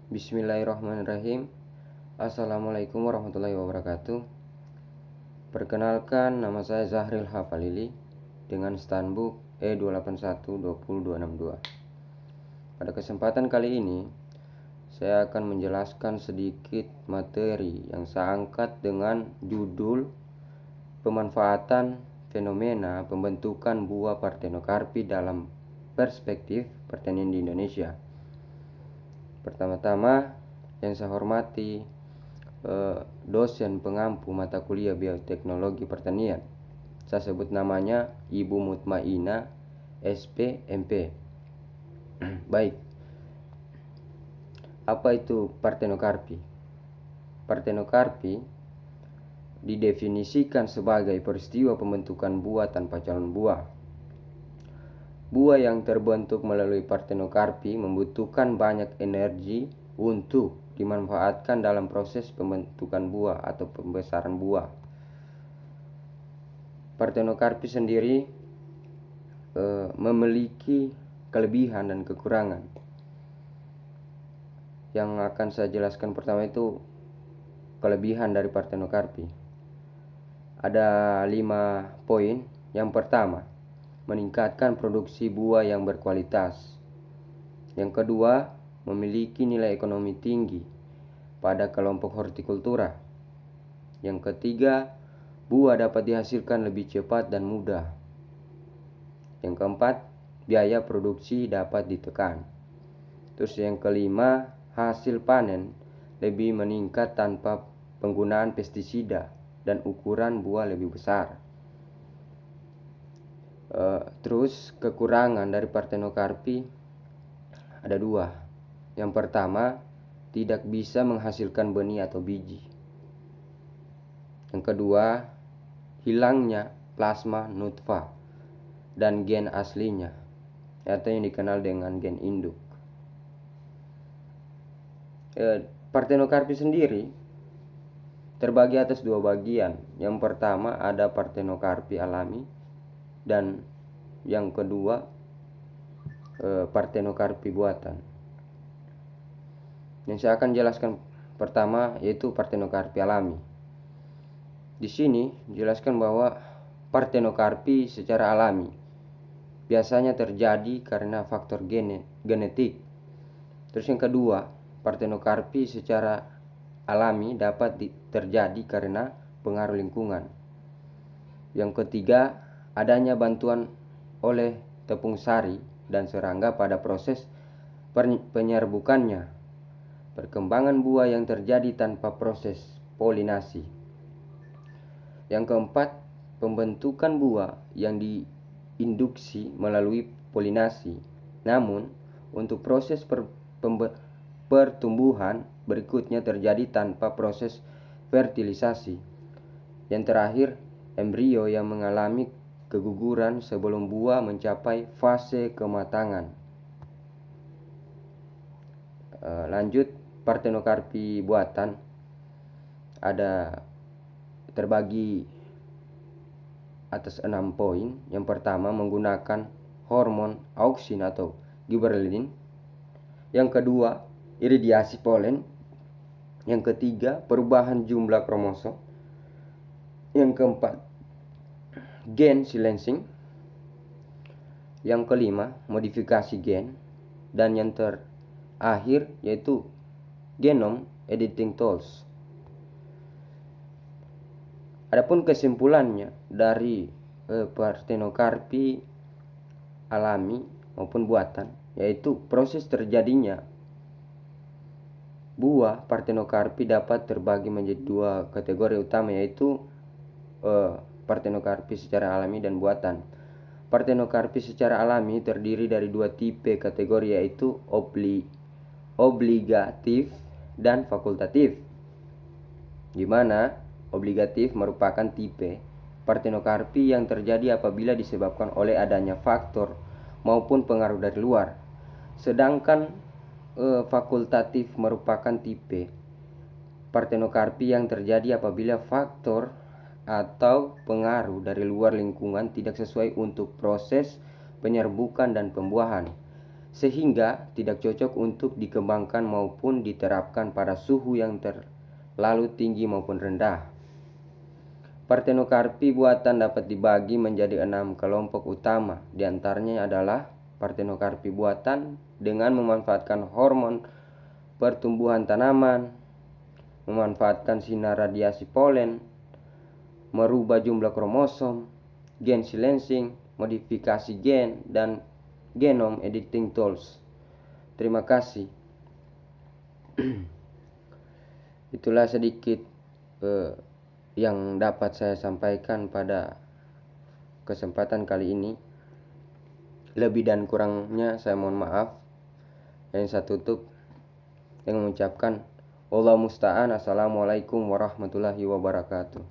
Bismillahirrahmanirrahim. Assalamualaikum warahmatullahi wabarakatuh. Perkenalkan, nama saya Zahril Hafalili dengan standbook E28120262. Pada kesempatan kali ini, saya akan menjelaskan sedikit materi yang saya angkat dengan judul pemanfaatan fenomena pembentukan buah Parthenocarpi dalam perspektif pertanian di Indonesia. Pertama-tama, yang saya hormati dosen pengampu mata kuliah bioteknologi pertanian. Saya sebut namanya Ibu Mutmaina SP MP. Baik. Apa itu Parthenocarpi? Parthenocarpi didefinisikan sebagai peristiwa pembentukan buah tanpa calon buah. Buah yang terbentuk melalui Parthenocarpi membutuhkan banyak energi untuk dimanfaatkan dalam proses pembentukan buah atau pembesaran buah. Parthenocarpi sendiri memiliki kelebihan dan kekurangan. Yang akan saya jelaskan pertama itu kelebihan dari Parthenocarpi. Ada 5 poin. Yang pertama, meningkatkan produksi buah yang berkualitas. Yang kedua, memiliki nilai ekonomi tinggi pada kelompok hortikultura. Yang ketiga, buah dapat dihasilkan lebih cepat dan mudah. Yang keempat, biaya produksi dapat ditekan. Terus yang kelima, hasil panen lebih meningkat tanpa penggunaan pestisida dan ukuran buah lebih besar. Terus kekurangan dari Parthenocarpi ada 2. Yang pertama, tidak bisa menghasilkan benih atau biji. Yang kedua, hilangnya plasma nutfah dan gen aslinya atau yang dikenal dengan gen induk. Parthenocarpi sendiri terbagi atas 2 bagian. Yang pertama ada Parthenocarpi alami dan yang kedua Parthenocarpi buatan. Yang saya akan jelaskan pertama yaitu Parthenocarpi alami. Di sini dijelaskan bahwa Parthenocarpi secara alami biasanya terjadi karena faktor genetik. Terus yang kedua, Parthenocarpi secara alami dapat terjadi karena pengaruh lingkungan. Yang ketiga, adanya bantuan oleh tepung sari dan serangga pada proses penyerbukannya. Perkembangan buah yang terjadi tanpa proses polinasi. Yang keempat, pembentukan buah yang diinduksi melalui polinasi. Namun, untuk proses pertumbuhan berikutnya terjadi tanpa proses fertilisasi. Yang terakhir, embrio yang mengalami keguguran sebelum buah mencapai fase kematangan. Lanjut, Parthenocarpi buatan ada terbagi atas 6 poin. Yang pertama, menggunakan hormon auksin atau gibberellin. Yang kedua, iridiasi polen. Yang ketiga, perubahan jumlah kromosom. Yang keempat, gen silencing. Yang kelima, modifikasi gen. Dan yang terakhir yaitu genome editing tools. Adapun kesimpulannya dari Parthenocarpi alami maupun buatan, yaitu proses terjadinya buah Parthenocarpi dapat terbagi menjadi 2 kategori utama, yaitu Parthenocarpi secara alami dan buatan. Parthenocarpi secara alami terdiri dari 2 tipe kategori, yaitu obligatif dan fakultatif. Di mana obligatif merupakan tipe Parthenocarpi yang terjadi apabila disebabkan oleh adanya faktor maupun pengaruh dari luar. Sedangkan fakultatif merupakan tipe Parthenocarpi yang terjadi apabila faktor atau pengaruh dari luar lingkungan tidak sesuai untuk proses penyerbukan dan pembuahan. sehingga tidak cocok untuk dikembangkan maupun diterapkan pada suhu yang terlalu tinggi maupun rendah. Partenokarpi buatan dapat dibagi menjadi 6 kelompok utama. Di antaranya adalah partenokarpi buatan dengan memanfaatkan hormon pertumbuhan tanaman, memanfaatkan sinar radiasi polen, merubah jumlah kromosom, gen silencing, modifikasi gen, dan genome editing tools. Terima kasih. Itulah sedikit yang dapat saya sampaikan pada kesempatan kali ini. Lebih dan kurangnya saya mohon maaf. Yang saya tutup dengan mengucapkan Allah musta'an. Assalamualaikum warahmatullahi wabarakatuh.